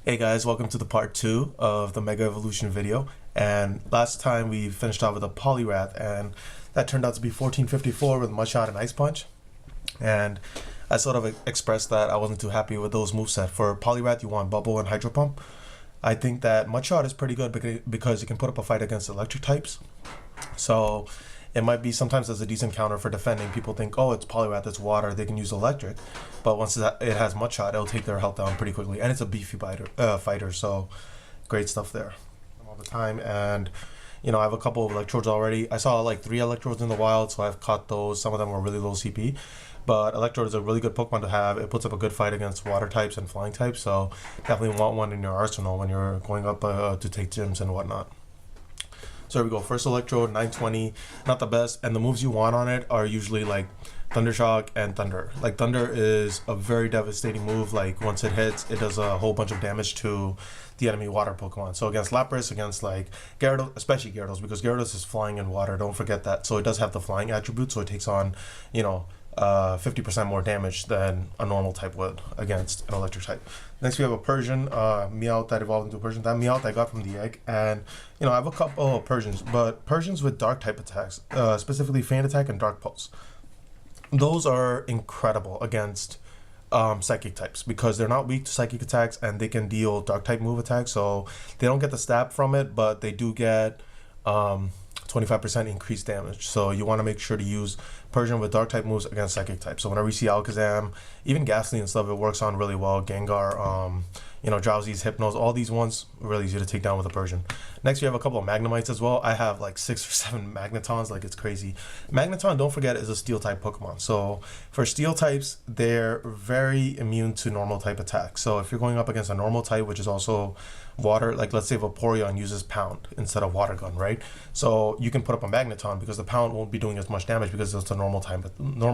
Hey guys, welcome to the part 2 of the Mega Evolution video. And last time we finished off with a Poliwrath, and that turned out to be 1454 with Mudshot and Ice Punch. And I sort of expressed that I wasn't too happy with those moveset. For Poliwrath, you want Bubble and Hydro Pump. I think that Mudshot is pretty good because you can put up a fight against electric types. So it might be sometimes as a decent counter for defending. People think, oh, it's Poliwrath, it's water, they can use electric. But once it has Mudshot, it'll take their health down pretty quickly. And it's a beefy fighter, so great stuff there all the time. And, you know, I have a couple of Electrodes already. I saw like 3 Electrodes in the wild, so I've caught those. Some of them were really low CP. But Electrode is a really good Pokemon to have. It puts up a good fight against water types and flying types, so definitely want one in your arsenal when you're going up to take gyms and whatnot. So here we go. First Electrode, 920, not the best, and the moves you want on it are usually like Thunder Shock and Thunder. Like Thunder is a very devastating move. Like once it hits, it does a whole bunch of damage to the enemy water Pokemon. So against Lapras, against like Gyarados, especially Gyarados, because Gyarados is flying in water. Don't forget that. So it does have the flying attribute, so it takes on, you know, 50% more damage than a normal type would against an electric type. Next we have a Persian, Meowth that evolved into a Persian. That Meowth I got from the egg, and you know I have a couple of Persians, but Persians with dark type attacks, specifically Feint Attack and Dark Pulse. Those are incredible against psychic types because they're not weak to psychic attacks and they can deal dark type move attacks, so they don't get the stab from it, but they do get 25% increased damage. So you want to make sure to use Persian with dark type moves against psychic types. So whenever you see Alakazam, even Ghastly and stuff, it works on really well. Gengar, you know, Drowzees, Hypnos, all these ones really easy to take down with a Persian. Next, you have a couple of Magnemites as well. I have like 6 or 7 Magnetons, like it's crazy. Magneton, don't forget, is a steel type Pokemon. So for steel types, they're very immune to normal type attacks. So if you're going up against a normal type, which is also water, like let's say Vaporeon uses Pound instead of Water Gun, right? So you can put up a Magneton because the Pound won't be doing as much damage because it's a normal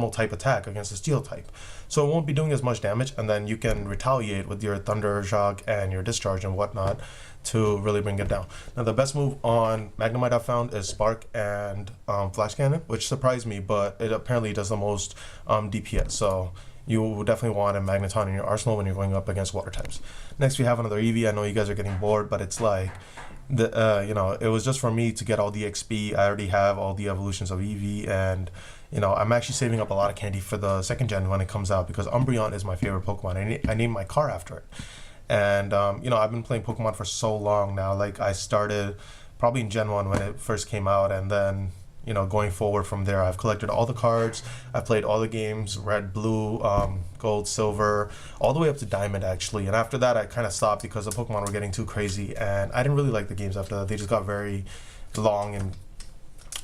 type attack against a steel type. So it won't be doing as much damage, and then you can retaliate with your Thunder Shock and your Discharge and whatnot to really bring it down. Now the best move on Magnemite I've found is Spark and Flash Cannon, which surprised me, but it apparently does the most DPS. So you will definitely want a Magneton in your arsenal when you're going up against water types. Next we have another Eevee. I know you guys are getting bored, but it's like you know, it was just for me to get all the XP. I already have all the evolutions of Eevee, and you know, I'm actually saving up a lot of candy for the 2nd gen when it comes out because Umbreon is my favorite Pokemon. I named my car after it. And you know, I've been playing Pokemon for so long now. Like I started probably in Gen 1 when it first came out, and then you know, going forward from there, I've collected all the cards, I've played all the games, red, blue, gold, silver, all the way up to diamond actually. And after that I kind of stopped because the Pokemon were getting too crazy and I didn't really like the games after that. They just got very long and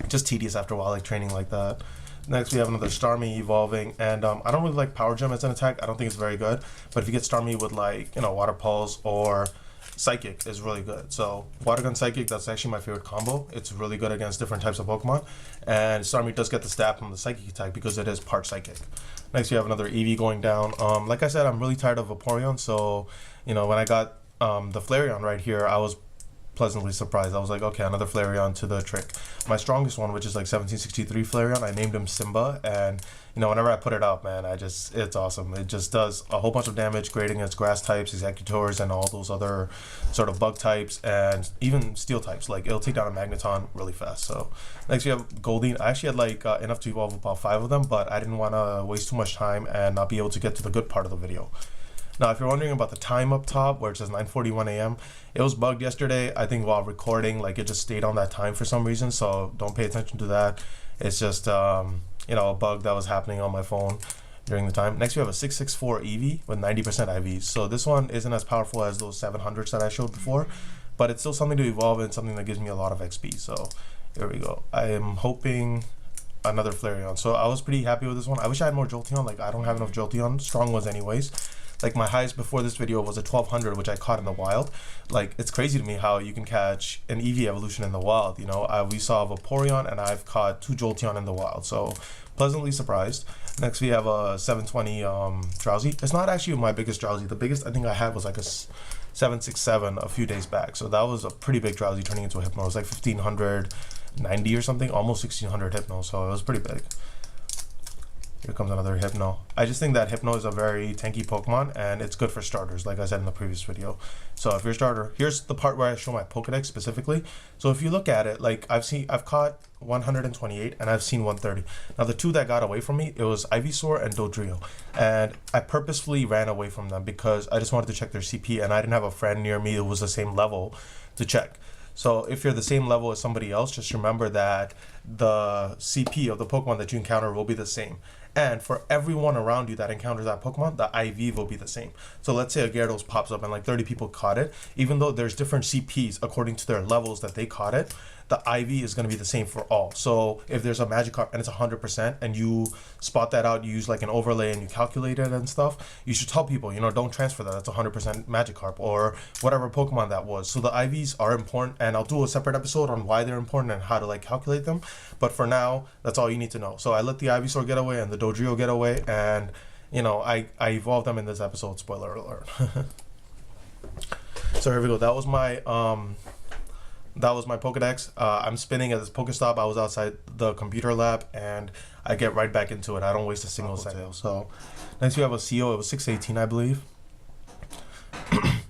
just tedious after a while, like training like that. Next we have another Starmie evolving, and I don't really like Power Gem as an attack. I don't think it's very good, but if you get Starmie with like, you know, Water Pulse or Psychic is really good. So Water Gun Psychic, that's actually my favorite combo. It's really good against different types of Pokemon, and Starmie does get the stab from the Psychic attack because it is part Psychic. Next you have another Eevee going down. Like I said, I'm really tired of Vaporeon, so you know, when I got the Flareon right here, I was pleasantly surprised. I was like, okay, another Flareon to the trick. My strongest one, which is like 1763 Flareon, I named him Simba, and you know, whenever I put it out, man, it's awesome. It just does a whole bunch of damage, great against grass types, Executors, and all those other sort of bug types, and even steel types. Like it'll take down a Magneton really fast. So next we have Goldeen. I actually had like enough to evolve about 5 of them, but I didn't want to waste too much time and not be able to get to the good part of the video. Now, if you're wondering about the time up top where it says 9:41 a.m., it was bugged yesterday. I think while recording, like it just stayed on that time for some reason, so don't pay attention to that. It's just, you know, a bug that was happening on my phone during the time. Next, we have a 664 Eevee with 90% IVs. So this one isn't as powerful as those 700s that I showed before, but it's still something to evolve and something that gives me a lot of XP. So here we go. I am hoping another Flareon. So I was pretty happy with this one. I wish I had more Jolteon. Like I don't have enough Jolteon, strong ones anyways. Like my highest before this video was a 1200, which I caught in the wild. Like it's crazy to me how you can catch an Eevee evolution in the wild. You know, we saw Vaporeon and I've caught 2 Jolteon in the wild. So pleasantly surprised. Next we have a 720 Drowzee. It's not actually my biggest Drowzee. The biggest I think I had was like a 767 a few days back. So that was a pretty big Drowzee turning into a Hypno. It was like 1590 or something, almost 1600 Hypno. So it was pretty big. Here comes another Hypno. I just think that Hypno is a very tanky Pokemon, and it's good for starters, like I said in the previous video. So if you're a starter, here's the part where I show my Pokedex specifically. So if you look at it, like I've caught 128 and I've seen 130. Now the two that got away from me, it was Ivysaur and Dodrio. And I purposefully ran away from them because I just wanted to check their CP, and I didn't have a friend near me who was the same level to check. So if you're the same level as somebody else, just remember that the CP of the Pokemon that you encounter will be the same. And for everyone around you that encounters that Pokemon, the IV will be the same. So let's say a Gyarados pops up and like 30 people caught it. Even though there's different CPs according to their levels that they caught it, the IV is going to be the same for all. So if there's a Magikarp and it's 100% and you spot that out, you use like an overlay and you calculate it and stuff, you should tell people, don't transfer that. That's 100% Magikarp or whatever Pokemon that was. So the IVs are important, and I'll do a separate episode on why they're important and how to like calculate them. But for now, that's all you need to know. So I let the Ivysaur get away and the Dodrio get away, and I evolved them in this episode. Spoiler alert. So here we go. That was my Pokedex. I'm spinning at this Pokestop. I was outside the computer lab, and I get right back into it. I don't waste a single second. So next we have a CO. It was 618, I believe.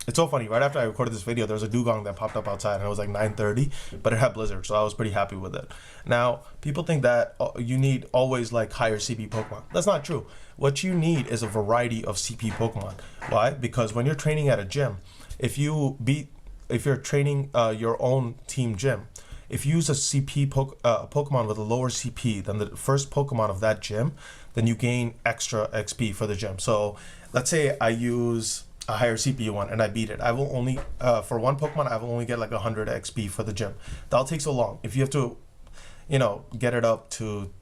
It's so funny. Right after I recorded this video, there was a Dugong that popped up outside, and it was like 9:30, but it had Blizzard, so I was pretty happy with it. Now, people think that you need always like higher CP Pokemon. That's not true. What you need is a variety of CP Pokemon. Why? Because when you're training at a gym, if you're training your own team gym, if you use a CP Pokemon with a lower CP than the first Pokemon of that gym, then you gain extra XP for the gym. So let's say I use a higher CP one and I beat it. I will only, for one Pokemon, I will only get like 100 XP for the gym. That'll take so long. If you have to, get it up to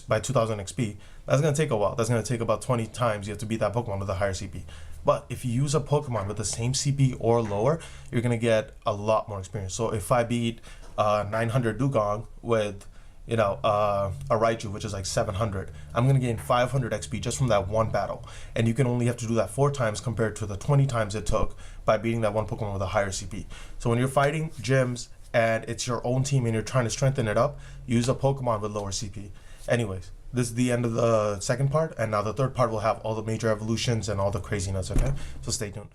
by 2000 XP, that's going to take a while. That's going to take about 20 times you have to beat that Pokemon with a higher CP. But if you use a Pokemon with the same CP or lower, you're going to get a lot more experience. So if I beat 900 Dugong with, a Raichu, which is like 700, I'm going to gain 500 XP just from that one battle. And you can only have to do that 4 times compared to the 20 times it took by beating that one Pokemon with a higher CP. So when you're fighting gyms and it's your own team and you're trying to strengthen it up, use a Pokemon with lower CP. Anyways, this is the end of the second part, and now the third part will have all the major evolutions and all the craziness, okay? So stay tuned.